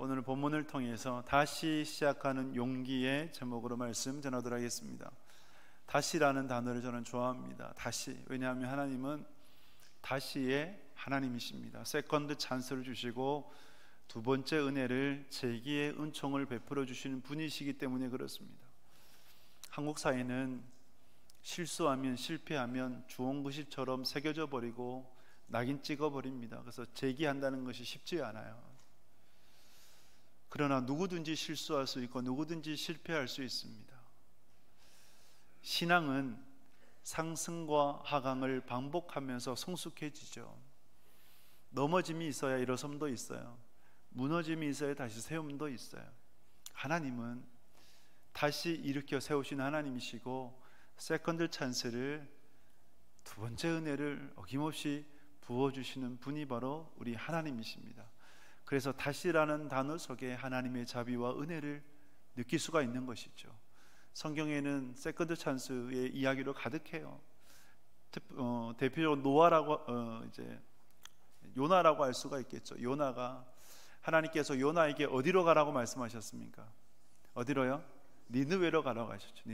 오늘 본문을 통해서 다시 시작하는 용기의 제목으로 말씀 전하도록 하겠습니다. 다시라는 단어를 저는 좋아합니다. 다시. 왜냐하면 하나님은 다시의 하나님이십니다. 세컨드 찬스를 주시고 두 번째 은혜를 재기의 은총을 베풀어 주시는 분이시기 때문에 그렇습니다. 한국 사회는 실수하면 실패하면 주홍글씨처럼 새겨져 버리고 낙인 찍어 버립니다. 그래서 재기한다는 것이 쉽지 않아요. 그러나 누구든지 실수할 수 있고 누구든지 실패할 수 있습니다. 신앙은 상승과 하강을 반복하면서 성숙해지죠. 넘어짐이 있어야 일어섬도 있어요. 무너짐이 있어야 다시 세움도 있어요. 하나님은 다시 일으켜 세우신 하나님이시고 세컨드 찬스를, 두 번째 은혜를 어김없이 부어주시는 분이 바로 우리 하나님이십니다. 그래서 다시라는 단어 속에 하나님의 자비와 은혜를 느낄 수가 있는 것이죠. 성경에는 세컨드 찬스의 이야기로 가득해요. 대표적으로 요나라고 할 수가 있겠죠. 요나가 하나님께서 요나에게 어디로 가라고 말씀하셨습니까? 어디로요? 니느웨로 가라고 하셨죠.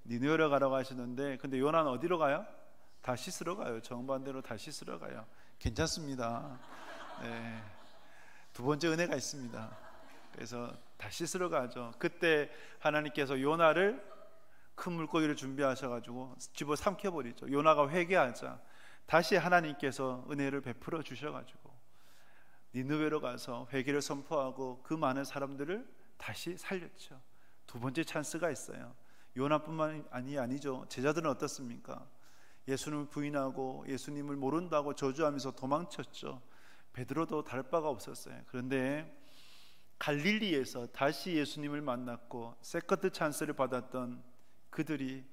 니느웨로 가라고 하시는데, 근데 요나는 어디로 가요? 다시스로 가요. 정반대로 다시스로 가요. 괜찮습니다. 네. 두 번째 은혜가 있습니다. 그래서 다시스로 가죠. 그때 하나님께서 요나를 큰 물고기를 준비하셔가지고 집어 삼켜버리죠. 요나가 회개하자 다시 하나님께서 은혜를 베풀어 주셔가지고 니느웨로 가서 회개를 선포하고 그 많은 사람들을 다시 살렸죠. 두 번째 찬스가 있어요. 요나뿐만 아니죠. 제자들은 어떻습니까? 예수님을 부인하고 예수님을 모른다고 저주하면서 도망쳤죠. 베드로도 다를 바가 없었어요. 그런데 갈릴리에서 다시 예수님을 만났고 세컨드 찬스를 받았던 그들이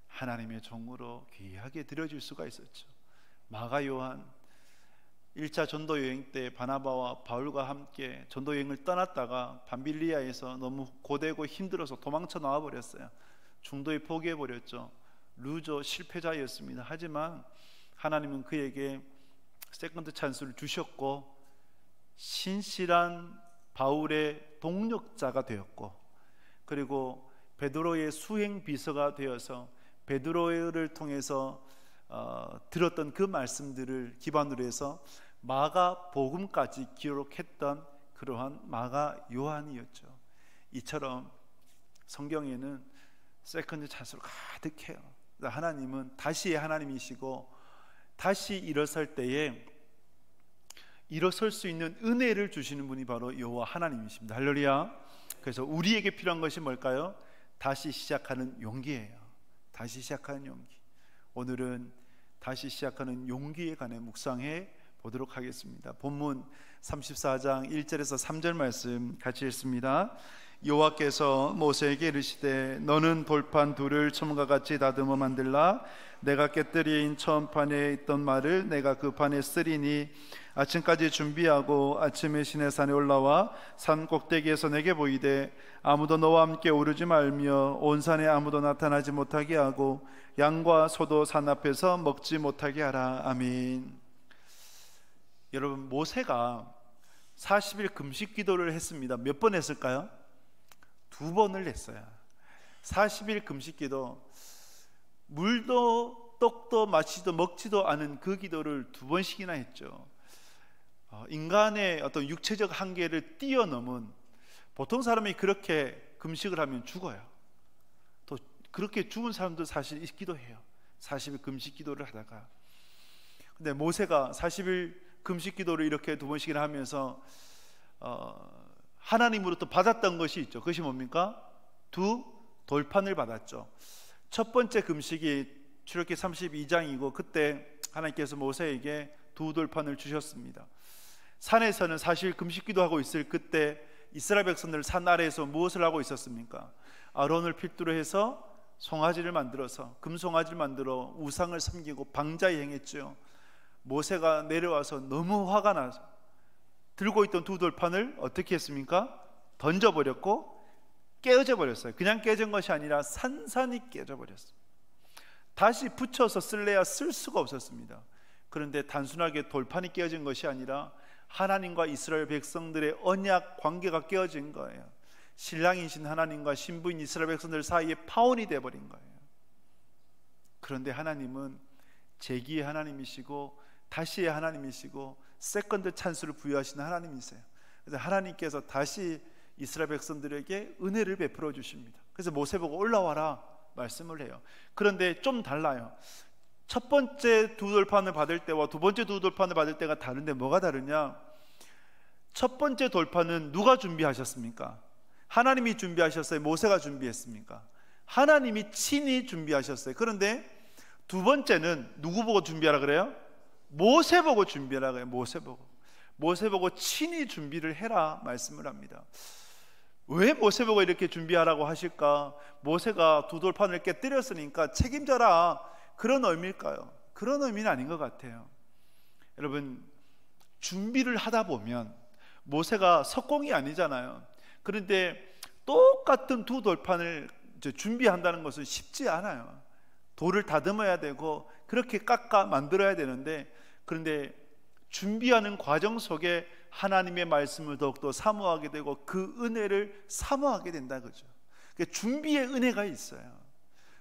하나님의 종으로 귀하게 드려질 수가 있었죠. 마가 요한 1차 전도 여행 때 바나바와 바울과 함께 전도 여행을 떠났다가 밤빌리아에서 너무 고되고 힘들어서 도망쳐 나와 버렸어요. 중도에 포기해 버렸죠. 루저 실패자였습니다. 하지만 하나님은 그에게 세컨드 찬스를 주셨고 신실한 바울의 동력자가 되었고, 그리고 베드로의 수행 비서가 되어서 베드로를 통해서 들었던 그 말씀들을 기반으로 해서 마가 복음까지 기록했던 그러한 마가 요한이었죠. 이처럼 성경에는 세컨드 찬스로 가득해요. 하나님은 다시의 하나님이시고 다시 일어설 때에 일어설 수 있는 은혜를 주시는 분이 바로 여호와 하나님이십니다. 할렐루야. 그래서 우리에게 필요한 것이 뭘까요? 다시 시작하는 용기예요. 다시 시작하는 용기. 오늘은 다시 시작하는 용기에 관해 묵상해 보도록 하겠습니다. 본문 34장 1절에서 3절 말씀 같이 읽습니다. 여호와께서 모세에게 이르시되 너는 돌판 둘을 처음과 같이 다듬어 만들라. 내가 깨뜨린 처음 판에 있던 말을 내가 그 판에 쓰리니 아침까지 준비하고 아침에 시내산에 올라와 산 꼭대기에서 내게 보이되 아무도 너와 함께 오르지 말며 온 산에 아무도 나타나지 못하게 하고 양과 소도 산 앞에서 먹지 못하게 하라. 아멘. 여러분, 모세가 40일 금식 기도를 했습니다. 몇 번 했을까요? 2번을 했어요. 40일 금식 기도, 물도 떡도 마시도 먹지도 않은 그 기도를 2번씩이나 했죠. 인간의 어떤 육체적 한계를 뛰어넘은, 보통 사람이 그렇게 금식을 하면 죽어요. 또 그렇게 죽은 사람도 사실 있기도 해요. 40일 금식 기도를 하다가. 근데 모세가 40일 금식 기도를 이렇게 2번씩이나 하면서 하나님으로부터 받았던 것이 있죠. 그것이 뭡니까? 2 돌판을 받았죠. 첫 번째 금식이 출애굽기 32장이고 그때 하나님께서 모세에게 2 돌판을 주셨습니다. 산에서는 사실 금식기도 하고 있을 그때 이스라엘 백성들 산 아래에서 무엇을 하고 있었습니까? 아론을 필두로 해서 송아지를 만들어서, 금송아지를 만들어 우상을 섬기고 방자에 행했죠. 모세가 내려와서 너무 화가 나서 들고 있던 2 돌판을 어떻게 했습니까? 던져버렸고 깨어져 버렸어요. 그냥 깨진 것이 아니라 산산이 깨져 버렸어요. 다시 붙여서 쓸래야 쓸 수가 없었습니다. 그런데 단순하게 돌판이 깨어진 것이 아니라 하나님과 이스라엘 백성들의 언약 관계가 깨어진 거예요. 신랑이신 하나님과 신부인 이스라엘 백성들 사이에 파혼이 되어버린 거예요. 그런데 하나님은 재기의 하나님이시고 다시의 하나님이시고 세컨드 찬스를 부여하시는 하나님이세요. 그래서 하나님께서 다시 이스라엘 백성들에게 은혜를 베풀어 주십니다. 그래서 모세 보고 올라와라 말씀을 해요. 그런데 좀 달라요. 첫 번째 두 돌판을 받을 때와 두 번째 두 돌판을 받을 때가 다른데 뭐가 다르냐? 첫 번째 돌판은 누가 준비하셨습니까? 하나님이 준비하셨어요? 모세가 준비했습니까? 하나님이 친히 준비하셨어요. 그런데 두 번째는 누구 보고 준비하라 그래요? 모세 보고 준비하라 그래요. 모세 보고 친히 준비를 해라 말씀을 합니다. 왜 모세 보고 이렇게 준비하라고 하실까? 모세가 두 돌판을 깨뜨렸으니까 책임져라, 그런 의미일까요? 그런 의미는 아닌 것 같아요. 여러분, 준비를 하다 보면 모세가 석공이 아니잖아요. 그런데 똑같은 두 돌판을 준비한다는 것은 쉽지 않아요. 돌을 다듬어야 되고 그렇게 깎아 만들어야 되는데, 그런데 준비하는 과정 속에 하나님의 말씀을 더욱더 사모하게 되고 그 은혜를 사모하게 된다 그죠. 그러니까 준비의 은혜가 있어요.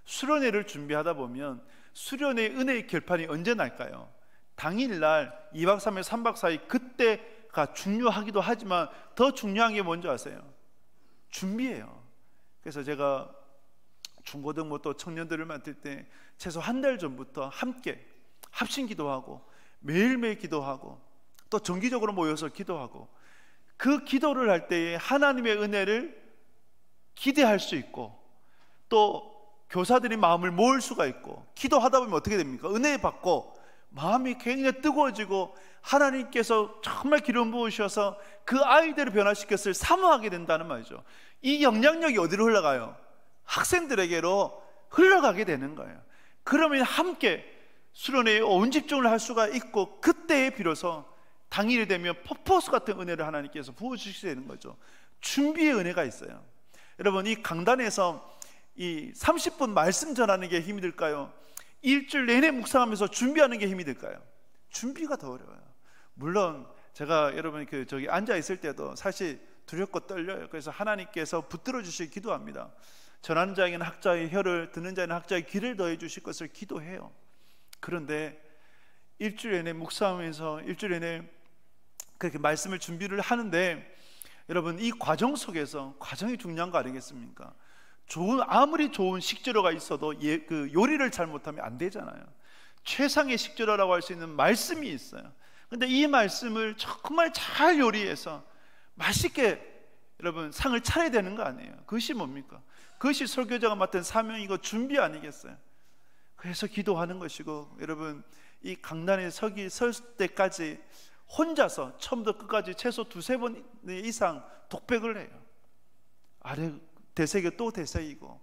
수련회를 준비하다 보면 수련회의 은혜의 결판이 언제 날까요? 당일날 2박 3일 3박 4일 그때가 중요하기도 하지만 더 중요한 게 뭔지 아세요? 준비예요. 그래서 제가 중고등부 또 청년들을 맡을 때 최소 한 달 전부터 함께 합심 기도하고 매일매일 기도하고 또 정기적으로 모여서 기도하고, 그 기도를 할 때에 하나님의 은혜를 기대할 수 있고 또 교사들이 마음을 모을 수가 있고, 기도하다 보면 어떻게 됩니까? 은혜 받고 마음이 굉장히 뜨거워지고 하나님께서 정말 기름 부으셔서 그 아이들을 변화시켰을 사모하게 된다는 말이죠. 이 영향력이 어디로 흘러가요? 학생들에게로 흘러가게 되는 거예요. 그러면 함께 수련회에 온 집중을 할 수가 있고, 그때에 비로소 당일이 되면 퍼포스 같은 은혜를 하나님께서 부어주시게 되는 거죠. 준비의 은혜가 있어요. 여러분, 이 강단에서 이 30분 말씀 전하는 게 힘이 들까요? 일주일 내내 묵상하면서 준비하는 게 힘이 들까요? 준비가 더 어려워요. 물론 제가 여러분 저기 앉아 있을 때도 사실 두렵고 떨려요. 그래서 하나님께서 붙들어 주시기 기도합니다. 전하는 자에게는 학자의 혀를, 듣는 자에는 학자의 귀를 더해 주실 것을 기도해요. 그런데 일주일 내내 묵상하면서 일주일 내내 그렇게 말씀을 준비를 하는데, 여러분 이 과정 속에서, 과정이 중요한 거 아니겠습니까? 아무리 좋은 식재료가 있어도 그 요리를 잘못하면 안 되잖아요. 최상의 식재료라고 할 수 있는 말씀이 있어요. 근데 이 말씀을 정말 잘 요리해서 맛있게 여러분 상을 차려야 되는 거 아니에요? 그것이 뭡니까? 그것이 설교자가 맡은 사명이고 준비 아니겠어요? 그래서 기도하는 것이고, 여러분 이 강단에 설 때까지 혼자서 처음부터 끝까지 최소 2-3번 이상 독백을 해요. 아래 되새겨 또 되새기고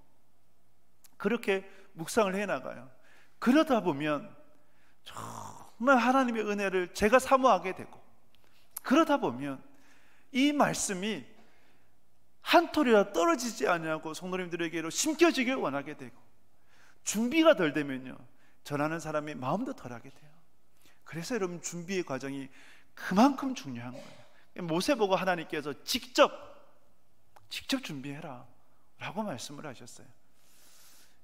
그렇게 묵상을 해나가요. 그러다 보면 정말 하나님의 은혜를 제가 사모하게 되고, 그러다 보면 이 말씀이 한 톨이라 떨어지지 않냐고 성도님들에게로 심겨지길 원하게 되고, 준비가 덜 되면요 전하는 사람이 마음도 덜하게 돼요. 그래서 여러분 준비의 과정이 그만큼 중요한 거예요. 모세 보고 하나님께서 직접 준비해라 라고 말씀을 하셨어요.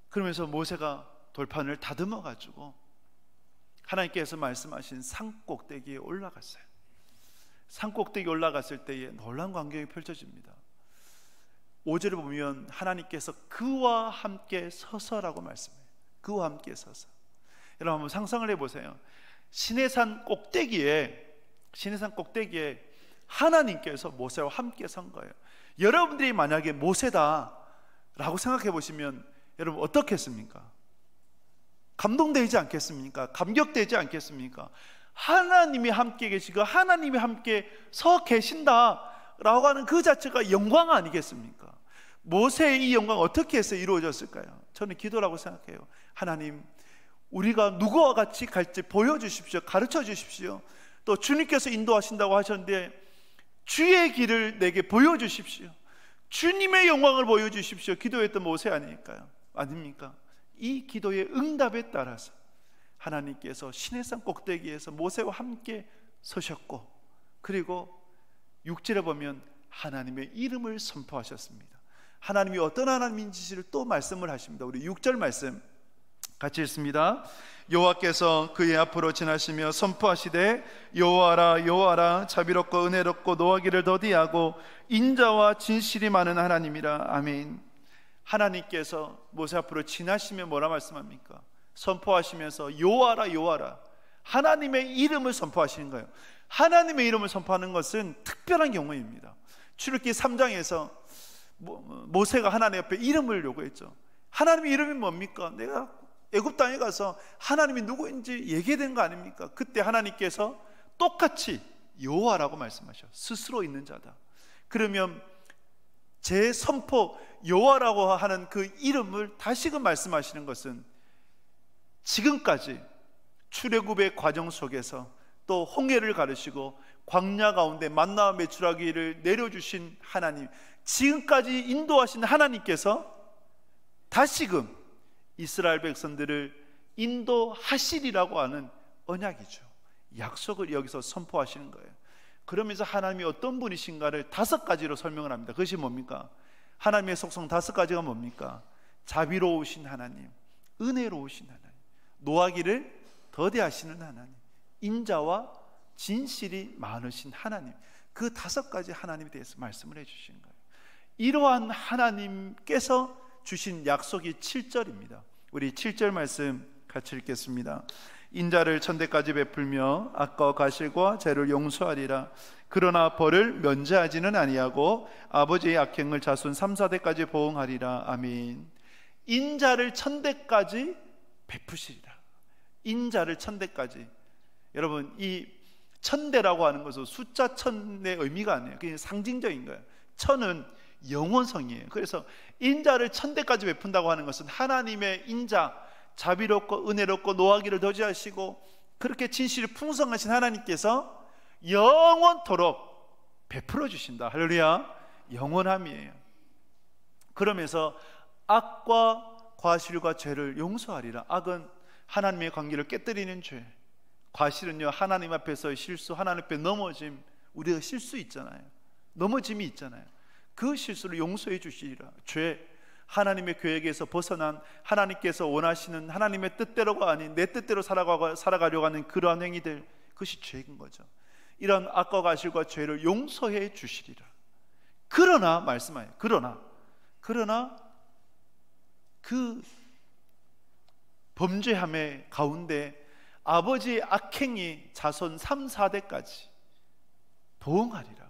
그러면서 모세가 돌판을 다듬어 가지고 하나님께서 말씀하신 산 꼭대기에 올라갔어요. 산 꼭대기에 올라갔을 때에 놀라운 광경이 펼쳐집니다. 5절을 보면 하나님께서 그와 함께 서서라고 말씀해요. 그와 함께 서서. 여러분 한번 상상을 해보세요. 시내산 꼭대기에 하나님께서 모세와 함께 선 거예요. 여러분들이 만약에 모세다 라고 생각해 보시면 여러분 어떻겠습니까? 감동되지 않겠습니까? 감격되지 않겠습니까? 하나님이 함께 계시고 하나님이 함께 서 계신다라고 하는 그 자체가 영광 아니겠습니까? 모세의 이 영광 어떻게 해서 이루어졌을까요? 저는 기도라고 생각해요. 하나님, 우리가 누구와 같이 갈지 보여주십시오. 가르쳐 주십시오. 또 주님께서 인도하신다고 하셨는데 주의 길을 내게 보여주십시오. 주님의 영광을 보여주십시오. 기도했던 모세 아닙니까? 이 기도의 응답에 따라서 하나님께서 시내산 꼭대기에서 모세와 함께 서셨고, 그리고 6절에 보면 하나님의 이름을 선포하셨습니다. 하나님이 어떤 하나님인지를 또 말씀을 하십니다. 우리 6절 말씀 같이 읽습니다. 여호와께서 그의 앞으로 지나시며 선포하시되 여호와라 여호와라 자비롭고 은혜롭고 노하기를 더디하고 인자와 진실이 많은 하나님이라. 아멘. 하나님께서 모세 앞으로 지나시며 뭐라 말씀합니까? 선포하시면서 여호와라 여호와라, 하나님의 이름을 선포하시는 거예요. 하나님의 이름을 선포하는 것은 특별한 경우입니다. 출애굽기 3장에서 모세가 하나님 앞에 이름을 요구했죠. 하나님의 이름이 뭡니까? 내가 애굽 땅에 가서 하나님이 누구인지 얘기된 거 아닙니까? 그때 하나님께서 똑같이 여호와라고 말씀하셔. 스스로 있는 자다. 그러면 제 선포 여호와라고 하는 그 이름을 다시금 말씀하시는 것은 지금까지 출애굽의 과정 속에서 또 홍해를 가르시고 광야 가운데 만나와 메추라기를 내려주신 하나님, 지금까지 인도하신 하나님께서 다시금 이스라엘 백성들을 인도하시리라고 하는 언약이죠. 약속을 여기서 선포하시는 거예요. 그러면서 하나님이 어떤 분이신가를 5가지로 설명을 합니다. 그것이 뭡니까? 하나님의 속성 5가지가 뭡니까? 자비로우신 하나님, 은혜로우신 하나님, 노하기를 더디하시는 하나님, 인자와 진실이 많으신 하나님, 그 5가지 하나님에 대해서 말씀을 해주신 거예요. 이러한 하나님께서 주신 약속이 7절입니다. 우리 7절 말씀 같이 읽겠습니다. 인자를 천대까지 베풀며 악과 과실과 죄를 용서하리라. 그러나 벌을 면제하지는 아니하고 아버지의 악행을 자손 3, 4대까지 보응하리라. 아멘. 인자를 천대까지 베푸시리라. 인자를 천대까지. 여러분, 이 천대라고 하는 것은 숫자 천의 의미가 아니에요. 그냥 상징적인 거예요. 천은 영원성이에요. 그래서 인자를 천대까지 베푼다고 하는 것은 하나님의 인자, 자비롭고 은혜롭고 노하기를 더디하시고 그렇게 진실이 풍성하신 하나님께서 영원토록 베풀어 주신다. 할렐루야. 영원함이에요. 그러면서 악과 과실과 죄를 용서하리라. 악은 하나님의 관계를 깨뜨리는 죄, 과실은요 하나님 앞에서 실수, 하나님 앞에 넘어짐. 우리가 실수 있잖아요. 넘어짐이 있잖아요. 그 실수를 용서해 주시리라. 죄, 하나님의 계획에서 벗어난 하나님께서 원하시는 하나님의 뜻대로가 아닌 내 뜻대로 살아가려고 하는 그러한 행위들, 그것이 죄인 거죠. 이런 악과 과실과 죄를 용서해 주시리라. 그러나 말씀하여요. 그러나 그 범죄함의 가운데 아버지의 악행이 자손 3, 4대까지 보응하리라.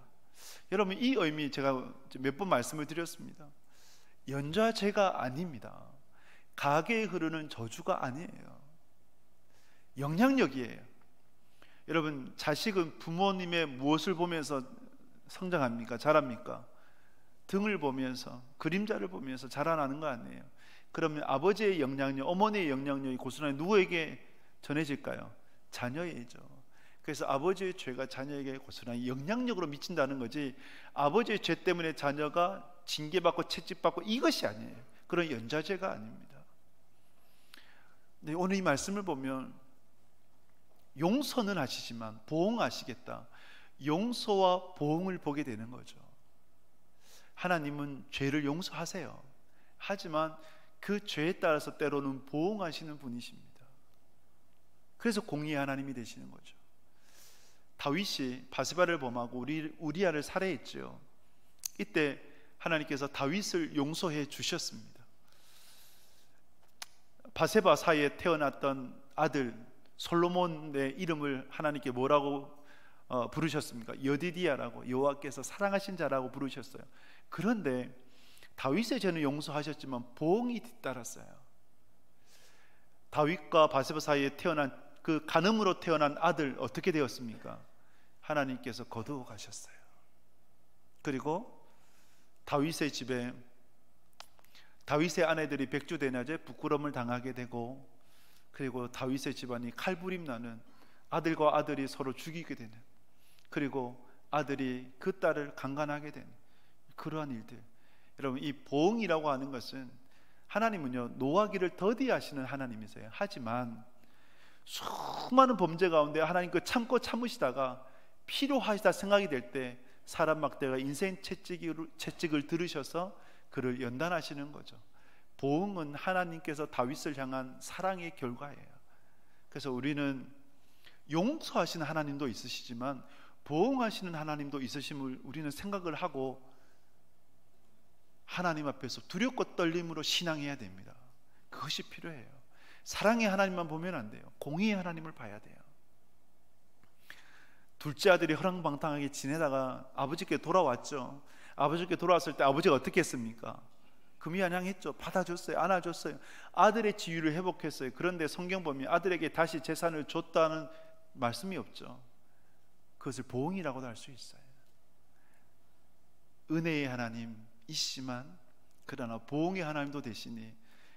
여러분, 이 의미 제가 몇 번 말씀을 드렸습니다. 연좌제가 아닙니다. 가계에 흐르는 저주가 아니에요. 영향력이에요. 여러분, 자식은 부모님의 무엇을 보면서 성장합니까? 자랍니까? 등을 보면서, 그림자를 보면서 자라나는 거 아니에요. 그러면 아버지의 영향력, 어머니의 영향력이 고스란히 누구에게 전해질까요? 자녀에게죠. 그래서 아버지의 죄가 자녀에게 고스란히 영향력으로 미친다는 거지, 아버지의 죄 때문에 자녀가 징계받고 채찍받고 이것이 아니에요. 그런 연좌제가 아닙니다. 근데 오늘 이 말씀을 보면 용서는 하시지만 보응하시겠다, 용서와 보응을 보게 되는 거죠. 하나님은 죄를 용서하세요. 하지만 그 죄에 따라서 때로는 보응하시는 분이십니다. 그래서 공의의 하나님이 되시는 거죠. 다윗이 바세바를 범하고 우리아를 살해했죠. 이때 하나님께서 다윗을 용서해 주셨습니다. 바세바 사이에 태어났던 아들 솔로몬의 이름을 하나님께 뭐라고 부르셨습니까? 여디디야라고, 여호와께서 사랑하신 자라고 부르셨어요. 그런데 다윗의 죄는 용서하셨지만 보응이 뒤따랐어요. 다윗과 바세바 사이에 태어난 그 간음으로 태어난 아들 어떻게 되었습니까? 하나님께서 거두어 가셨어요. 그리고 다윗의 집에 다윗의 아내들이 백주대낮에 부끄러움을 당하게 되고, 그리고 다윗의 집안이 칼부림 나는, 아들과 아들이 서로 죽이게 되는, 그리고 아들이 그 딸을 강간하게 되는 그러한 일들. 여러분, 이 보응이라고 하는 것은 하나님은요 노하기를 더디하시는 하나님이세요. 하지만 수많은 범죄 가운데 하나님 그 참고 참으시다가 필요하시다 생각이 될 때 사람 막대가 인생 채찍을 들으셔서 그를 연단하시는 거죠. 보응은 하나님께서 다윗을 향한 사랑의 결과예요. 그래서 우리는 용서하시는 하나님도 있으시지만 보응하시는 하나님도 있으심을 우리는 생각을 하고 하나님 앞에서 두렵고 떨림으로 신앙해야 됩니다. 그것이 필요해요. 사랑의 하나님만 보면 안 돼요. 공의의 하나님을 봐야 돼요. 둘째 아들이 허랑방탕하게 지내다가 아버지께 돌아왔죠. 아버지께 돌아왔을 때 아버지가 어떻게 했습니까? 금이안양했죠. 받아줬어요. 안아줬어요. 아들의 지위를 회복했어요. 그런데 성경 보면 아들에게 다시 재산을 줬다는 말씀이 없죠. 그것을 보응이라고도 할 수 있어요. 은혜의 하나님이시지만 그러나 보응의 하나님도 되시니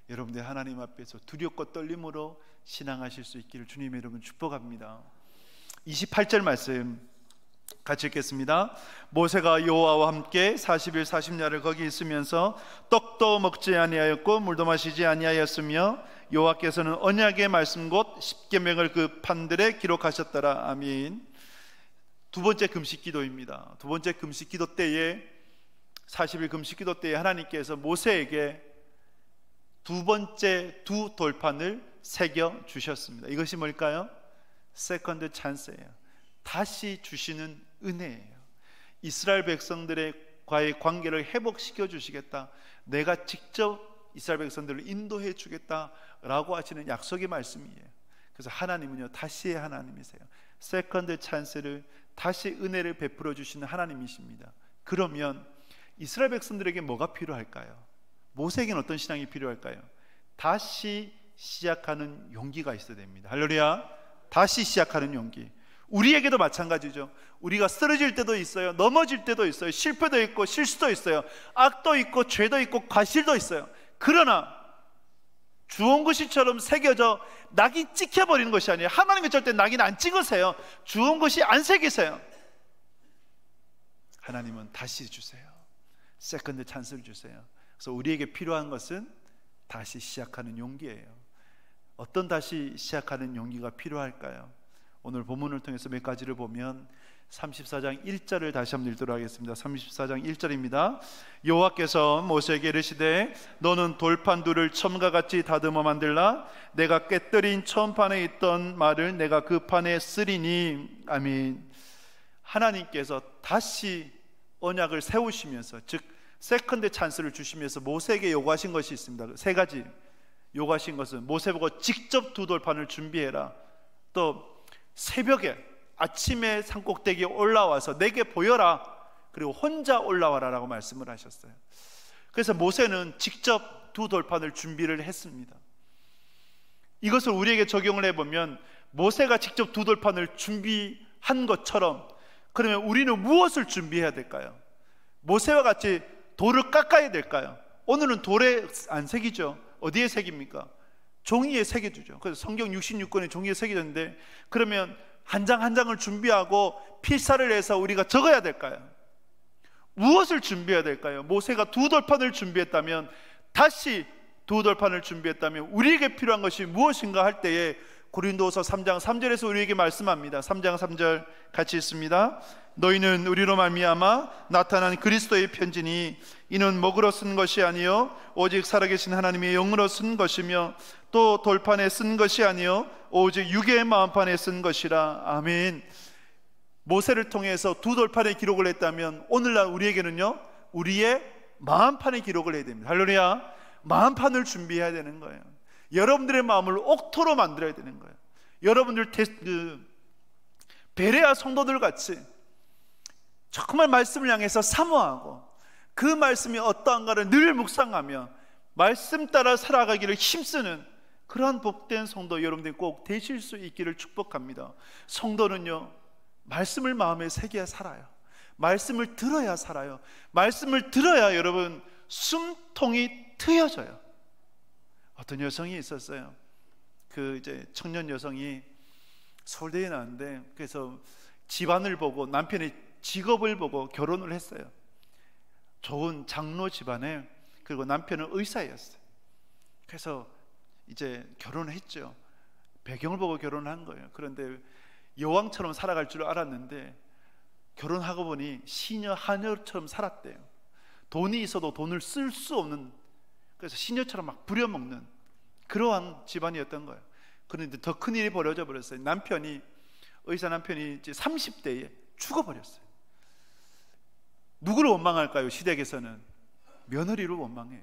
여러분들 하나님 앞에서 두렵고 떨림으로 신앙하실 수 있기를 주님의 이름으로 축복합니다. 28절 말씀 같이 읽겠습니다. 모세가 여호와와 함께 40일 40야를 거기 있으면서 떡도 먹지 아니하였고 물도 마시지 아니하였으며 여호와께서는 언약의 말씀 곧 십계명을 그 판들에 기록하셨더라. 아멘. 두 번째 금식 기도입니다. 두 번째 금식 기도 때에 40일 금식 기도 때에 하나님께서 모세에게 두 번째 두 돌판을 새겨 주셨습니다. 이것이 뭘까요? 세컨드 찬스예요. 다시 주시는 은혜예요. 이스라엘 백성들과의 관계를 회복시켜 주시겠다, 내가 직접 이스라엘 백성들을 인도해 주겠다라고 하시는 약속의 말씀이에요. 그래서 하나님은요 다시의 하나님이세요. 세컨드 찬스를 다시 은혜를 베풀어 주시는 하나님이십니다. 그러면 이스라엘 백성들에게 뭐가 필요할까요? 모세에게는 어떤 신앙이 필요할까요? 다시 시작하는 용기가 있어야 됩니다. 할렐루야. 다시 시작하는 용기. 우리에게도 마찬가지죠. 우리가 쓰러질 때도 있어요. 넘어질 때도 있어요. 실패도 있고 실수도 있어요. 악도 있고 죄도 있고 과실도 있어요. 그러나 주홍 글씨처럼 새겨져 낙인 찍혀버리는 것이 아니에요. 하나님은 절대 낙인 안 찍으세요. 주홍 글씨 안 새기세요. 하나님은 다시 주세요. 세컨드 찬스를 주세요. 그래서 우리에게 필요한 것은 다시 시작하는 용기예요. 어떤 다시 시작하는 용기가 필요할까요? 오늘 본문을 통해서 몇 가지를 보면 34장 1절을 다시 한번 읽도록 하겠습니다. 34장 1절입니다. 여호와께서 모세에게 이르시되 너는 돌판 둘을 처음과 같이 다듬어 만들라. 내가 깨뜨린 처음 판에 있던 말을 내가 그 판에 쓰리니. 아멘. 하나님께서 다시 언약을 세우시면서, 즉 세컨드 찬스를 주시면서 모세에게 요구하신 것이 있습니다. 세 가지 요구하신 것은 모세 보고 직접 두 돌판을 준비해라. 또 새벽에 아침에 산꼭대기에 올라와서 내게 보여라. 그리고 혼자 올라와라 라고 말씀을 하셨어요. 그래서 모세는 직접 두 돌판을 준비를 했습니다. 이것을 우리에게 적용을 해보면 모세가 직접 두 돌판을 준비한 것처럼 그러면 우리는 무엇을 준비해야 될까요? 모세와 같이 돌을 깎아야 될까요? 오늘은 돌에 안 새기죠. 어디에 새깁니까? 종이에 새겨주죠. 그래서 성경 66권의 종이에 새겨졌는데 그러면 한 장 한 장을 준비하고 필사를 해서 우리가 적어야 될까요? 무엇을 준비해야 될까요? 모세가 두 돌판을 준비했다면, 다시 두 돌판을 준비했다면 우리에게 필요한 것이 무엇인가 할 때에 고린도서 3장 3절에서 우리에게 말씀합니다. 3장 3절 같이 읽습니다. 너희는 우리로 말미암아 나타난 그리스도의 편지니 이는 먹으로 쓴 것이 아니요 오직 살아계신 하나님의 영으로 쓴 것이며 또 돌판에 쓴 것이 아니요 오직 육의 마음판에 쓴 것이라. 아멘. 모세를 통해서 두 돌판에 기록을 했다면 오늘날 우리에게는요 우리의 마음판에 기록을 해야 됩니다. 할렐루야. 마음판을 준비해야 되는 거예요. 여러분들의 마음을 옥토로 만들어야 되는 거예요. 여러분들 베레아 성도들 같이 정말 말씀을 향해서 사모하고 그 말씀이 어떠한가를 늘 묵상하며 말씀 따라 살아가기를 힘쓰는 그러한 복된 성도 여러분들이 꼭 되실 수 있기를 축복합니다. 성도는요 말씀을 마음에 새겨야 살아요. 말씀을 들어야 살아요. 말씀을 들어야 여러분 숨통이 트여져요. 어떤 여성이 있었어요. 그 이제 청년 여성이 서울대에 나왔는데 그래서 집안을 보고 남편의 직업을 보고 결혼을 했어요. 좋은 장로 집안에, 그리고 남편은 의사였어요. 그래서 이제 결혼을 했죠. 배경을 보고 결혼한 거예요. 그런데 여왕처럼 살아갈 줄 알았는데 결혼하고 보니 시녀 하녀처럼 살았대요. 돈이 있어도 돈을 쓸 수 없는, 그래서 시녀처럼 막 부려먹는 그러한 집안이었던 거예요. 그런데 더 큰 일이 벌어져 버렸어요. 의사 남편이 이제 30대에 죽어버렸어요. 누구를 원망할까요? 시댁에서는 며느리를 원망해요.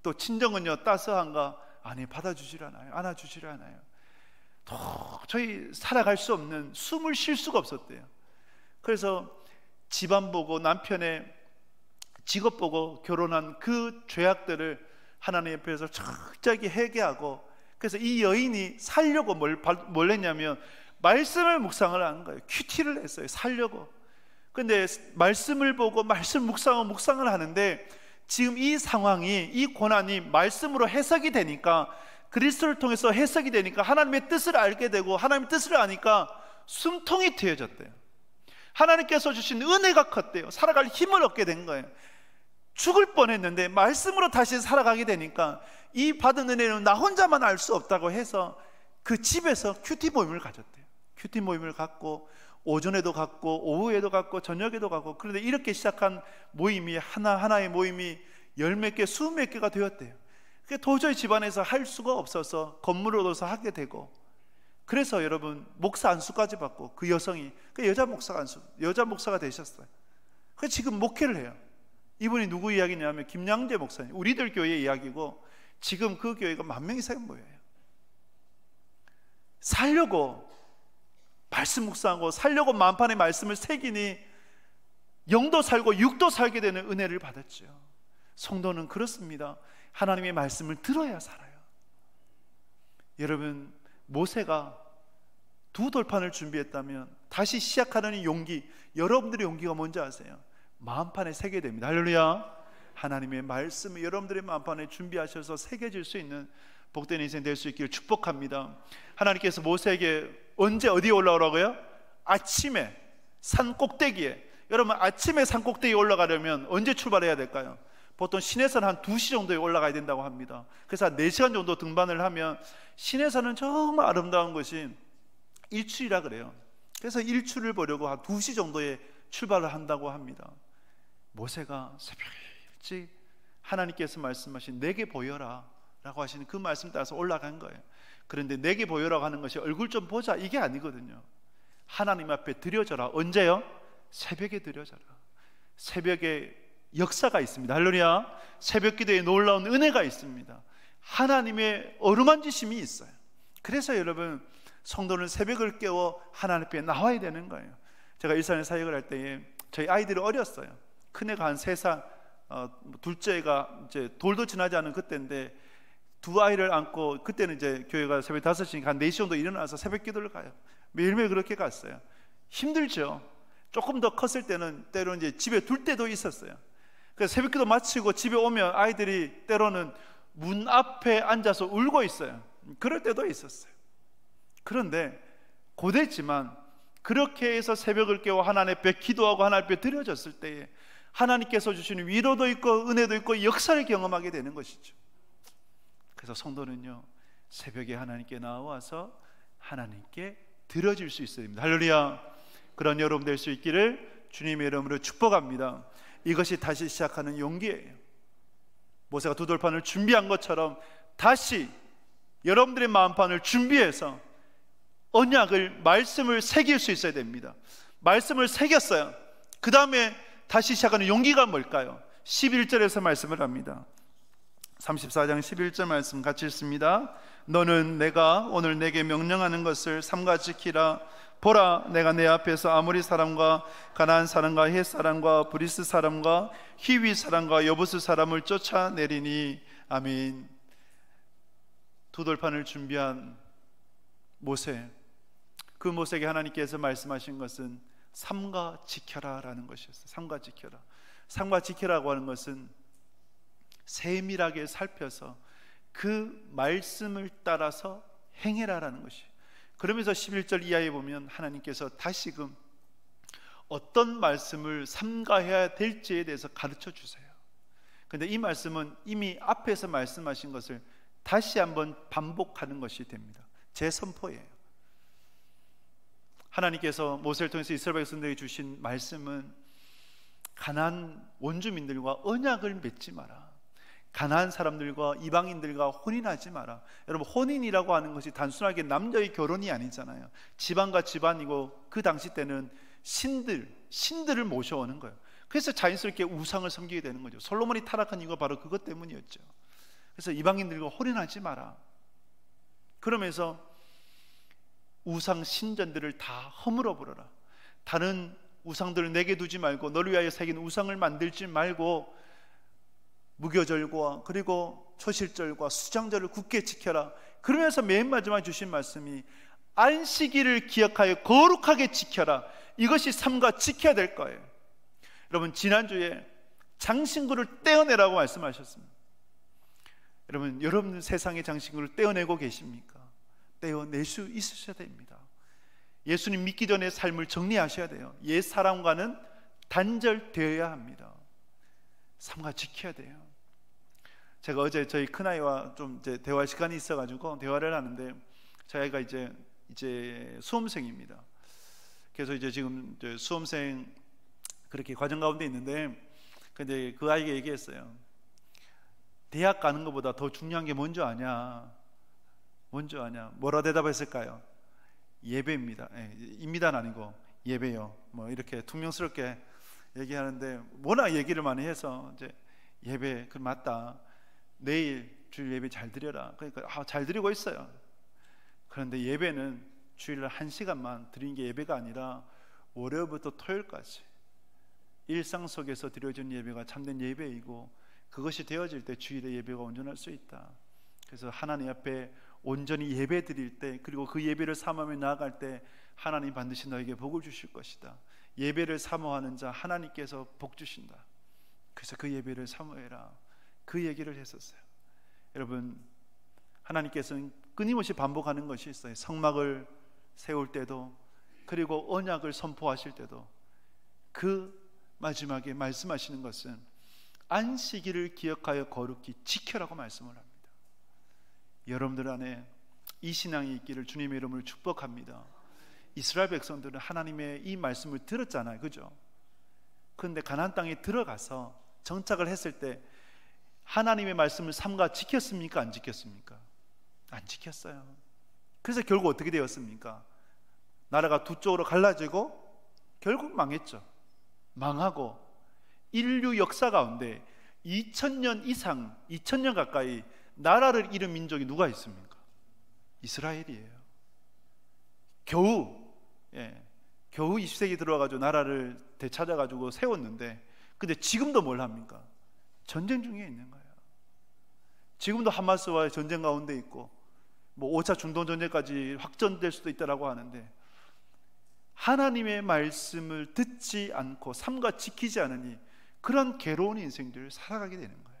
또 친정은요, 따스한가? 아니, 받아주질 않아요. 안아주질 않아요. 도저히 살아갈 수 없는, 숨을 쉴 수가 없었대요. 그래서 집안 보고 남편의 직업 보고 결혼한 그 죄악들을 하나님 앞에서 철저하게 회개하고, 그래서 이 여인이 살려고 뭘 했냐면 말씀을 묵상을 하는 거예요. 큐티를 했어요. 살려고. 근데 말씀을 보고 묵상을 하는데, 지금 이 상황이, 이 고난이 말씀으로 해석이 되니까, 그리스도를 통해서 해석이 되니까 하나님의 뜻을 알게 되고, 하나님의 뜻을 아니까 숨통이 트여졌대요. 하나님께서 주신 은혜가 컸대요. 살아갈 힘을 얻게 된 거예요. 죽을 뻔했는데 말씀으로 다시 살아가게 되니까 이 받은 은혜는 나 혼자만 알 수 없다고 해서 그 집에서 큐티 모임을 가졌대요. 큐티 모임을 갖고 오전에도 갖고 오후에도 갖고 저녁에도 갖고, 그런데 이렇게 시작한 모임이 하나하나의 모임이 열 몇 개, 수 몇 개가 되었대요. 그게 도저히 집안에서 할 수가 없어서 건물을 얻어서 하게 되고, 그래서 여러분 목사 안수까지 받고, 그 여성이 그 여자 목사가 되셨어요. 그 지금 목회를 해요. 이분이 누구 이야기냐면 김양재 목사님, 우리들 교회 이야기고, 지금 그 교회가 10,000명 이상 모여요. 살려고 말씀 묵상하고 살려고 만판의 말씀을 새기니 영도 살고 육도 살게 되는 은혜를 받았죠. 성도는 그렇습니다. 하나님의 말씀을 들어야 살아요. 여러분, 모세가 2돌판을 준비했다면 다시 시작하는 용기, 여러분들의 용기가 뭔지 아세요? 마음판에 새게 됩니다. 할렐루야. 하나님의 말씀을 여러분들의 마음판에 준비하셔서 새겨질 수 있는 복된 인생 될 수 있기를 축복합니다. 하나님께서 모세에게 언제 어디에 올라오라고요? 아침에 산 꼭대기에. 여러분, 아침에 산 꼭대기에 올라가려면 언제 출발해야 될까요? 보통 시내산 한 2시 정도에 올라가야 된다고 합니다. 그래서 한 4시간 정도 등반을 하면, 시내산은 정말 아름다운 것이 일출이라 그래요. 그래서 일출을 보려고 한 2시 정도에 출발을 한다고 합니다. 모세가 새벽에 일찍 하나님께서 말씀하신 내게 보여라 라고 하시는 그 말씀 따라서 올라간 거예요. 그런데 내게 보여라고 하는 것이 얼굴 좀 보자 이게 아니거든요. 하나님 앞에 드려져라. 언제요? 새벽에 드려져라. 새벽에 역사가 있습니다. 할렐루야. 새벽 기도에 놀라운 은혜가 있습니다. 하나님의 어루만지심이 있어요. 그래서 여러분, 성도는 새벽을 깨워 하나님 앞에 나와야 되는 거예요. 제가 일산에 사역을 할 때에 저희 아이들이 어렸어요. 큰애가 한 3살, 둘째가 이제 돌도 지나지 않은 그때인데, 두 아이를 안고, 그때는 이제 교회가 새벽 5시니까 한 4시 정도 일어나서 새벽 기도를 가요. 매일매일 그렇게 갔어요. 힘들죠. 조금 더 컸을 때는 때로 이제 집에 둘 때도 있었어요. 그래서 새벽 기도 마치고 집에 오면 아이들이 때로는 문 앞에 앉아서 울고 있어요. 그럴 때도 있었어요. 그런데 고됐지만 그렇게 해서 새벽을 깨워 하나님 앞에 기도하고 하나님 앞에 드려졌을 때에 하나님께서 주시는 위로도 있고 은혜도 있고 역사를 경험하게 되는 것이죠. 그래서 성도는요, 새벽에 하나님께 나와서 하나님께 드려질 수 있어야 됩니다. 할렐루야. 그런 여러분 될 수 있기를 주님의 이름으로 축복합니다. 이것이 다시 시작하는 용기예요. 모세가 2돌판을 준비한 것처럼 다시 여러분들의 마음판을 준비해서 언약을, 말씀을 새길 수 있어야 됩니다. 말씀을 새겼어요. 그 다음에 다시 시작하는 용기가 뭘까요? 11절에서 말씀을 합니다. 34장 11절 말씀 같이 읽습니다. 너는 내가 오늘 내게 명령하는 것을 삼가 지키라. 보라, 내가 내 앞에서 아모리 사람과 가나안 사람과 헷 사람과 브리스 사람과 히위 사람과 여부스 사람을 쫓아내리니. 아멘. 2돌판을 준비한 모세, 그 모세에게 하나님께서 말씀하신 것은 삼가 지켜라 라는 것이었어요. 삼가 지켜라. 삼가 지켜라고 하는 것은 세밀하게 살펴서 그 말씀을 따라서 행해라 라는 것이에요. 그러면서 11절 이하에 보면 하나님께서 다시금 어떤 말씀을 삼가해야 될지에 대해서 가르쳐 주세요. 그런데 이 말씀은 이미 앞에서 말씀하신 것을 다시 한번 반복하는 것이 됩니다. 제 선포예요. 하나님께서 모세를 통해서 이스라엘 백성들에게 주신 말씀은 가나안 원주민들과 언약을 맺지 마라, 가나안 사람들과 이방인들과 혼인하지 마라. 여러분, 혼인이라고 하는 것이 단순하게 남녀의 결혼이 아니잖아요. 집안과 집안이고, 그 당시 때는 신들을 모셔오는 거예요. 그래서 자연스럽게 우상을 섬기게 되는 거죠. 솔로몬이 타락한 이유가 바로 그것 때문이었죠. 그래서 이방인들과 혼인하지 마라. 그러면서 우상 신전들을 다 허물어 버려라. 다른 우상들을 내게 두지 말고, 너를 위하여 새긴 우상을 만들지 말고, 무교절과 그리고 초실절과 수장절을 굳게 지켜라. 그러면서 맨 마지막에 주신 말씀이 안식일을 기억하여 거룩하게 지켜라. 이것이 삼가 지켜야 될 거예요. 여러분, 지난주에 장신구를 떼어내라고 말씀하셨습니다. 여러분 세상의 장신구를 떼어내고 계십니까? 떼어낼 수 있으셔야 됩니다. 예수님 믿기 전에 삶을 정리하셔야 돼요. 옛 사람과는 단절되어야 합니다. 삼가 지켜야 돼요. 제가 어제 저희 큰아이와 좀 이제 대화 시간이 있어가지고 대화를 하는데, 저희 아이가 이제 수험생입니다. 그래서 이제 지금 수험생 그렇게 과정 가운데 있는데, 근데 그 아이가 얘기했어요. 대학 가는 것보다 더 중요한 게 뭔지 아냐? 뭔지 아냐? 뭐라 대답했을까요? 예배입니다. 입니다는 아니고 예배요. 뭐 이렇게 퉁명스럽게 얘기하는데, 워낙 얘기를 많이 해서 이제 예배 그 맞다. 내일 주일 예배 잘 드려라. 그러니까 잘 드리고 있어요. 그런데 예배는 주일날 1시간만 드리는 게 예배가 아니라 월요일부터 토요일까지 일상 속에서 드려진 예배가 참된 예배이고, 그것이 되어질 때 주일의 예배가 온전할 수 있다. 그래서 하나님 앞에 온전히 예배 드릴 때, 그리고 그 예배를 사모하며 나아갈 때 하나님 반드시 너에게 복을 주실 것이다. 예배를 사모하는 자 하나님께서 복 주신다. 그래서 그 예배를 사모해라. 그 얘기를 했었어요. 여러분, 하나님께서는 끊임없이 반복하는 것이 있어요. 성막을 세울 때도, 그리고 언약을 선포하실 때도 그 마지막에 말씀하시는 것은 안식일을 기억하여 거룩히 지켜라고 말씀을 합니다. 여러분들 안에 이 신앙이 있기를 주님의 이름으로 축복합니다. 이스라엘 백성들은 하나님의 이 말씀을 들었잖아요, 그죠? 그런데 가나안 땅에 들어가서 정착을 했을 때 하나님의 말씀을 삼가 지켰습니까? 안 지켰습니까? 안 지켰어요. 그래서 결국 어떻게 되었습니까? 나라가 두 쪽으로 갈라지고 결국 망했죠. 망하고 인류 역사 가운데 2000년 이상, 2000년 가까이 나라를 잃은 민족이 누가 있습니까? 이스라엘이에요. 겨우 20세기 들어와가지고 나라를 되찾아가지고 세웠는데, 근데 지금도 뭘 합니까? 전쟁 중에 있는 거예요. 지금도 하마스와의 전쟁 가운데 있고, 뭐 5차 중동 전쟁까지 확전될 수도 있다라고 하는데, 하나님의 말씀을 듣지 않고 삼가 지키지 않으니 그런 괴로운 인생들을 살아가게 되는 거예요.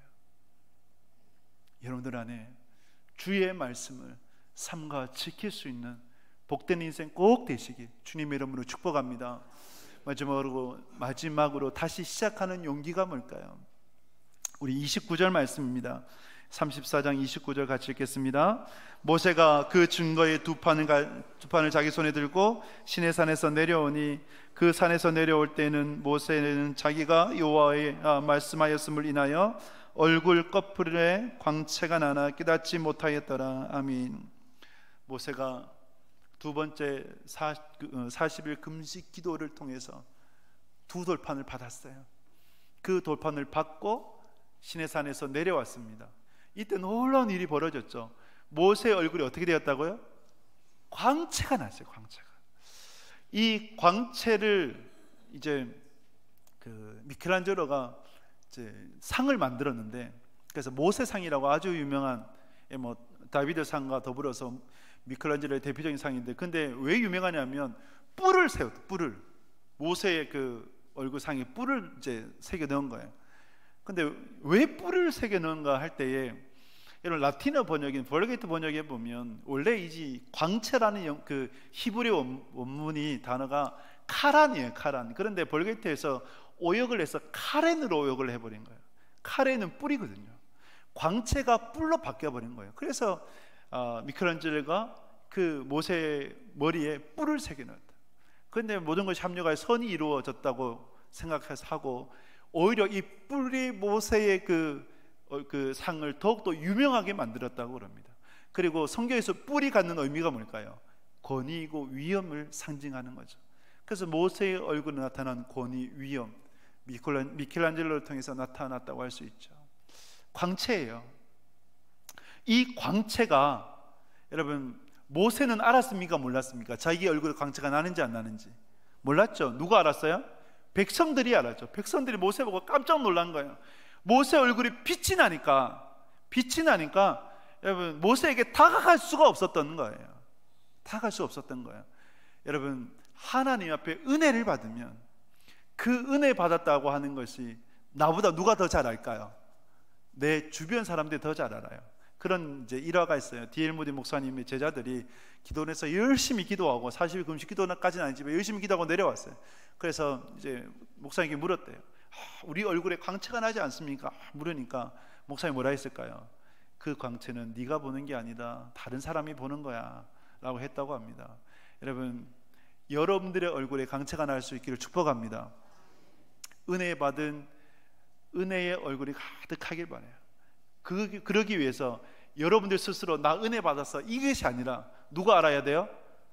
여러분들 안에 주의 말씀을 삼가 지킬 수 있는 복된 인생 꼭 되시길 주님의 이름으로 축복합니다. 마지막으로 다시 시작하는 용기가 뭘까요? 우리 29절 말씀입니다. 34장 29절 같이 읽겠습니다. 모세가 그 증거의 두 판을 자기 손에 들고 시내산에서 내려오니, 그 산에서 내려올 때는 모세는 자기가 여호와의 말씀하였음을 인하여 얼굴 꺼풀에 광채가 나나 깨닫지 못하였더라. 아멘. 모세가 두 번째 40일 금식 기도를 통해서 두 돌판을 받았어요. 그 돌판을 받고 시내산에서 내려왔습니다. 이때 놀라운 일이 벌어졌죠. 모세의 얼굴이 어떻게 되었다고요? 광채가 났어요. 광채가. 이 광채를 이제 미켈란젤로가 이제 상을 만들었는데, 그래서 모세상이라고 아주 유명한 다비드상과 더불어서 미켈란젤로의 대표적인 상인데, 근데 왜 유명하냐면 뿔을 세웠다. 뿔을, 모세의 그 얼굴상에 뿔을 이제 새겨 넣은 거예요. 근데 왜 뿔을 새겨 넣은가 할 때에, 이런 라틴어 번역인 벌게이트 번역에 보면 원래 이 광채라는 그 히브리 원문이 단어가 카란이에요. 카란. 그런데 벌게이트에서 오역을 해서 카렌으로 오역을 해버린 거예요. 카렌은 뿔이거든요. 광채가 뿔로 바뀌어버린 거예요. 그래서 미켈란젤로가 그 모세의 머리에 뿔을 새겨 넣었다. 그런데 모든 것이 합력하여 선이 이루어졌다고 생각해서 하고, 오히려 이 뿔이 모세의 그 상을 더욱더 유명하게 만들었다고 그럽니다. 그리고 성경에서 뿔이 갖는 의미가 뭘까요? 권위이고 위엄을 상징하는 거죠. 그래서 모세의 얼굴에 나타난 권위, 위엄, 미켈란젤로를 통해서 나타났다고 할 수 있죠. 광채예요. 이 광채가, 여러분, 모세는 알았습니까? 몰랐습니까? 자기 얼굴에 광채가 나는지 안 나는지 몰랐죠. 누가 알았어요? 백성들이 알았죠. 백성들이 모세 보고 깜짝 놀란 거예요. 모세 얼굴이 빛이 나니까 여러분, 모세에게 다가갈 수가 없었던 거예요. 다가갈 수 없었던 거예요. 여러분, 하나님 앞에 은혜를 받으면 그 은혜 받았다고 하는 것이 나보다 누가 더 잘 알까요? 내 주변 사람들이 더 잘 알아요. 그런 이제 일화가 있어요. D.L. 모디 목사님의 제자들이 기도원에서 열심히 기도하고 40일 금식 기도까지는 아니지만 열심히 기도하고 내려왔어요. 그래서 이제 목사님께 물었대요. 우리 얼굴에 광채가 나지 않습니까? 물으니까 목사님이 뭐라 했을까요? 그 광채는 네가 보는 게 아니다, 다른 사람이 보는 거야 라고 했다고 합니다. 여러분, 여러분들의 얼굴에 광채가 날 수 있기를 축복합니다. 은혜 받은 은혜의 얼굴이 가득하길 바라요. 그러기 위해서 여러분들 스스로 나 은혜 받았어, 이것이 아니라 누가 알아야 돼요?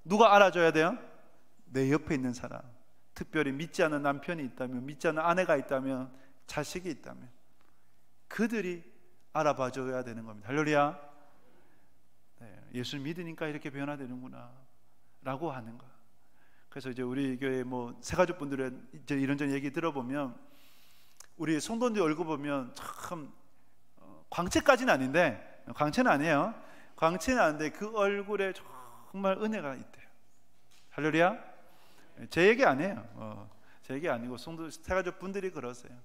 누가 알아줘야 돼요? 내 옆에 있는 사람, 특별히 믿지 않는 남편이 있다면, 믿지 않는 아내가 있다면, 자식이 있다면 그들이 알아봐줘야 되는 겁니다. 할렐루야. 네, 예수를 믿으니까 이렇게 변화되는구나 라고 하는 거. 그래서 이제 우리 교회 뭐 새가족 분들의 이제 이런저런 얘기 들어보면, 우리 성도님들 얼굴 보면 참 광채까지는 아닌데, 광채는 아니에요. 광채는 아닌데 그 얼굴에 정말 은혜가 있대요. 할렐루야. 제 얘기 아니에요. 제 얘기 아니고 성도 새가족 분들이 그러세요.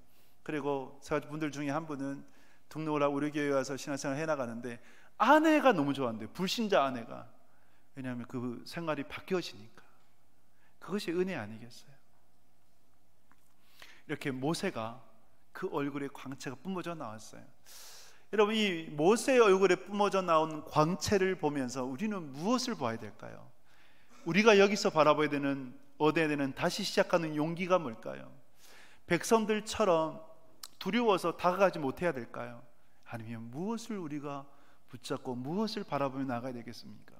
그리고 새가족 분들 중에 한 분은 등록을 하고 우리 교회에 와서 신앙생활 해나가는데 아내가 너무 좋아한대요. 불신자 아내가. 왜냐하면 그 생활이 바뀌어지니까. 그것이 은혜 아니겠어요? 이렇게 모세가 그 얼굴에 광채가 뿜어져 나왔어요. 여러분, 이 모세의 얼굴에 뿜어져 나온 광채를 보면서 우리는 무엇을 봐야 될까요? 우리가 여기서 바라봐야 되는, 얻어야 되는 다시 시작하는 용기가 뭘까요? 백성들처럼 두려워서 다가가지 못해야 될까요? 아니면 무엇을 우리가 붙잡고 무엇을 바라보며 나가야 되겠습니까?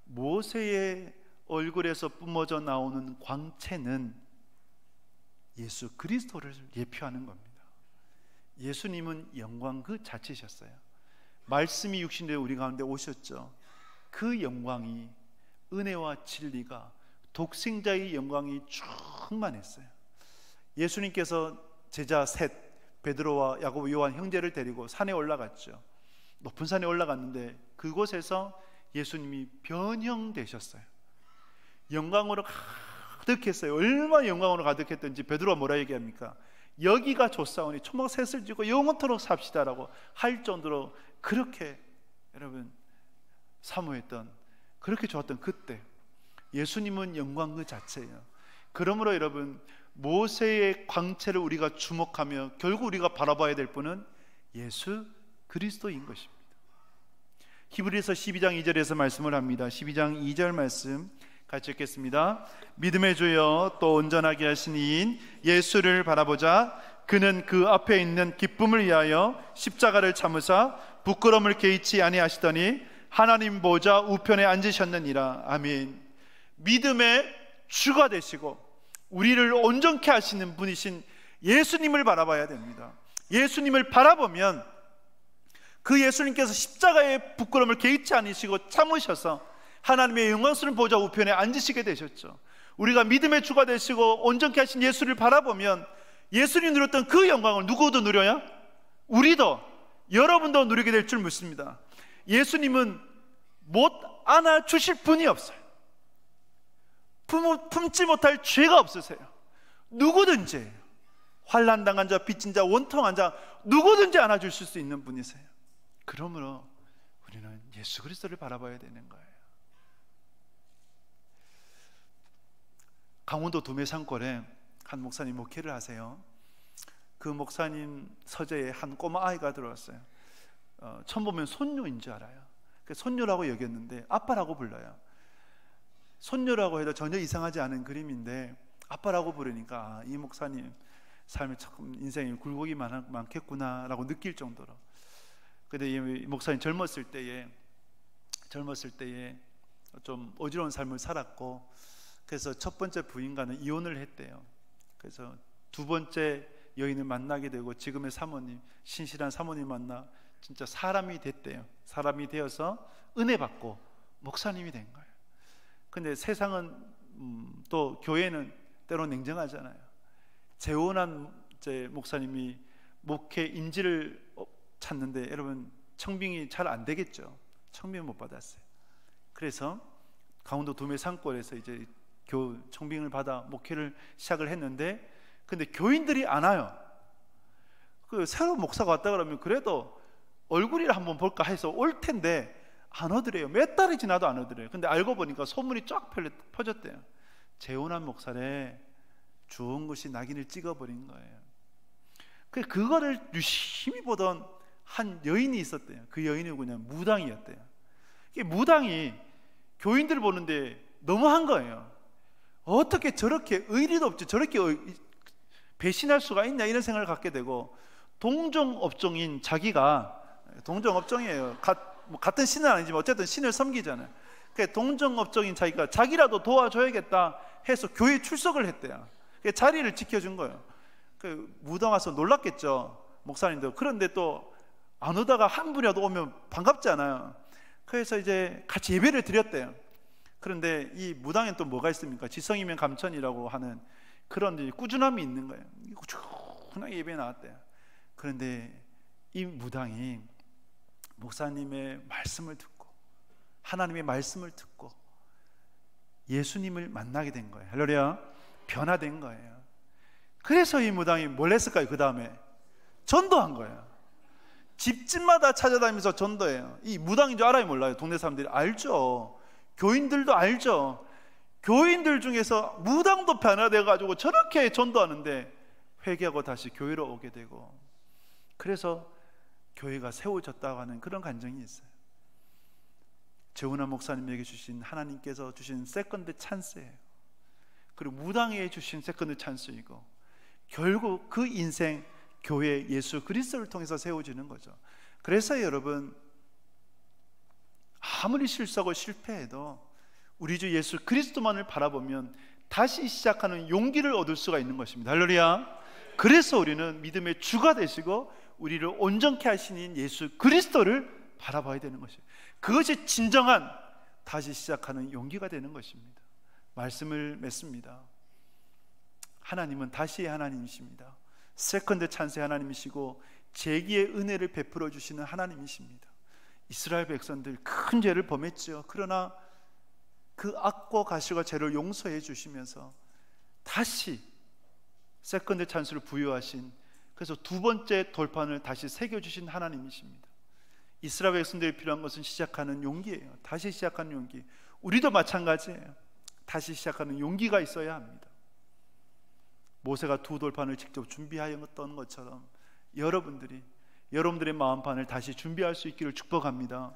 모세의 얼굴에서 뿜어져 나오는 광채는 예수 그리스도를 예표하는 겁니다. 예수님은 영광 그 자체셨어요. 말씀이 육신되어 우리 가운데 오셨죠. 그 영광이, 은혜와 진리가, 독생자의 영광이 충만했어요. 예수님께서 제자 셋, 베드로와 야고보, 요한 형제를 데리고 산에 올라갔죠. 높은 산에 올라갔는데 그곳에서 예수님이 변형되셨어요. 영광으로 가득했어요. 얼마나 영광으로 가득했던지 베드로가 뭐라 얘기합니까? 여기가 좋사오니 초목셋을 지고 영원토록 삽시다라고 할 정도로 그렇게 여러분 사모했던, 그렇게 좋았던 그때 예수님은 영광 그 자체예요. 그러므로 여러분, 모세의 광채를 우리가 주목하며 결국 우리가 바라봐야 될 분은 예수 그리스도인 것입니다. 히브리서 12장 2절에서 말씀을 합니다. 12장 2절 말씀 같이 읽겠습니다. 믿음의 주여 또 온전하게 하신 이인 예수를 바라보자. 그는 그 앞에 있는 기쁨을 위하여 십자가를 참으사 부끄러움을 개의치 아니하시더니 하나님 보좌 우편에 앉으셨느니라. 아멘. 믿음의 주가 되시고 우리를 온전케 하시는 분이신 예수님을 바라봐야 됩니다. 예수님을 바라보면 그 예수님께서 십자가의 부끄러움을 개의치 않으시고 참으셔서 하나님의 영광스러운 보좌 우편에 앉으시게 되셨죠. 우리가 믿음의 주가 되시고 온전케 하신 예수를 바라보면 예수님이 누렸던 그 영광을 누구도 누려요? 우리도, 여러분도 누리게 될 줄 믿습니다. 예수님은 못 안아주실 분이 없어요. 품지 못할 죄가 없으세요. 누구든지 환난당한 자, 빚진 자, 원통한 자 누구든지 안아주실 수 있는 분이세요. 그러므로 우리는 예수 그리스도를 바라봐야 되는 거예요. 강원도 도매산골에 한 목사님 목회를 하세요. 그 목사님 서재에 한 꼬마 아이가 들어왔어요. 처음 보면 손녀인 줄 알아요. 손녀라고 여겼는데 아빠라고 불러요. 손녀라고 해도 전혀 이상하지 않은 그림인데 아빠라고 부르니까 이 목사님 삶에 조금 인생에 굴곡이 많겠구나라고 느낄 정도로. 근데 이 목사님 젊었을 때에 좀 어지러운 삶을 살았고, 그래서 첫 번째 부인과는 이혼을 했대요. 그래서 두 번째 여인을 만나게 되고 지금의 사모님, 신실한 사모님 만나 진짜 사람이 됐대요. 사람이 되어서 은혜 받고 목사님이 된 거예요. 근데 세상은 또 교회는 때로 냉정하잖아요. 재혼한 목사님이 목회 인지를 찾는데 여러분 청빙이 잘 안 되겠죠. 청빙을 못 받았어요. 그래서 강원도 도매 산골에서 이제 청빙을 받아 목회를 시작을 했는데, 근데 교인들이 안 와요. 그 새로운 목사가 왔다 그러면 그래도 얼굴이를 한번 볼까 해서 올 텐데 안 오더래요. 몇 달이 지나도 안 오더래요. 근데 알고 보니까 소문이 쫙 퍼졌대요. 재혼한 목사래 좋은 것이 낙인을 찍어버린 거예요. 그거를 유심히 보던 한 여인이 있었대요. 그 여인이 누구냐? 무당이었대요. 이 무당이 교인들을 보는데 너무한 거예요. 어떻게 저렇게 의리도 없지 저렇게 배신할 수가 있냐, 이런 생각을 갖게 되고, 동종업종인 자기가, 동종업종이에요. 같은 신은 아니지만 어쨌든 신을 섬기잖아요. 그러니까 동종업종인 자기가 자기라도 도와줘야겠다 해서 교회 출석을 했대요. 자리를 지켜준 거예요. 무당 와서 놀랐겠죠, 목사님도. 그런데 또 안 오다가 한 분이라도 오면 반갑지 않아요. 그래서 이제 같이 예배를 드렸대요. 그런데 이 무당엔 또 뭐가 있습니까? 지성이면 감천이라고 하는 그런 꾸준함이 있는 거예요. 꾸준하게 예배에 나왔대요. 그런데 이 무당이 목사님의 말씀을 듣고 하나님의 말씀을 듣고 예수님을 만나게 된 거예요. 할렐루야. 변화된 거예요. 그래서 이 무당이 뭘 했을까요? 그 다음에 전도한 거예요. 집집마다 찾아다니면서 전도해요. 이 무당인 줄 알아요, 몰라요? 동네 사람들이 알죠. 교인들도 알죠. 교인들 중에서 무당도 변화돼가지고 저렇게 전도하는데 회개하고 다시 교회로 오게 되고, 그래서 교회가 세워졌다고 하는 그런 간증이 있어요. 재훈아 목사님에게 주신, 하나님께서 주신 세컨드 찬스예요. 그리고 무당에게 주신 세컨드 찬스이고, 결국 그 인생 교회 예수 그리스도를 통해서 세워지는 거죠. 그래서 여러분, 아무리 실수하고 실패해도 우리 주 예수 그리스도만을 바라보면 다시 시작하는 용기를 얻을 수가 있는 것입니다. 할렐루야. 그래서 우리는 믿음의 주가 되시고 우리를 온전케 하시는 예수 그리스도를 바라봐야 되는 것이에요. 그것이 진정한 다시 시작하는 용기가 되는 것입니다. 말씀을 맺습니다. 하나님은 다시의 하나님이십니다. 세컨드 찬스의 하나님이시고 재기의 은혜를 베풀어 주시는 하나님이십니다. 이스라엘 백성들 큰 죄를 범했죠. 그러나 그 악과 가시와 죄를 용서해 주시면서 다시 세컨드 찬스를 부여하신, 그래서 두 번째 돌판을 다시 새겨주신 하나님이십니다. 이스라엘 백성들이 필요한 것은 시작하는 용기예요. 다시 시작하는 용기. 우리도 마찬가지예요. 다시 시작하는 용기가 있어야 합니다. 모세가 두 돌판을 직접 준비하였던 것처럼 여러분들의 마음판을 다시 준비할 수 있기를 축복합니다.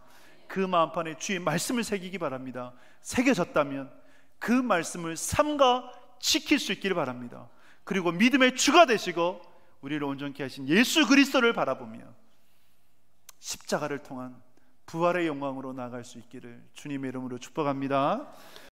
그 마음판에 주의 말씀을 새기기 바랍니다. 새겨졌다면 그 말씀을 삼가 지킬 수 있기를 바랍니다. 그리고 믿음의 주가 되시고 우리를 온전케 하신 예수 그리스도를 바라보며 십자가를 통한 부활의 영광으로 나아갈 수 있기를 주님의 이름으로 축복합니다.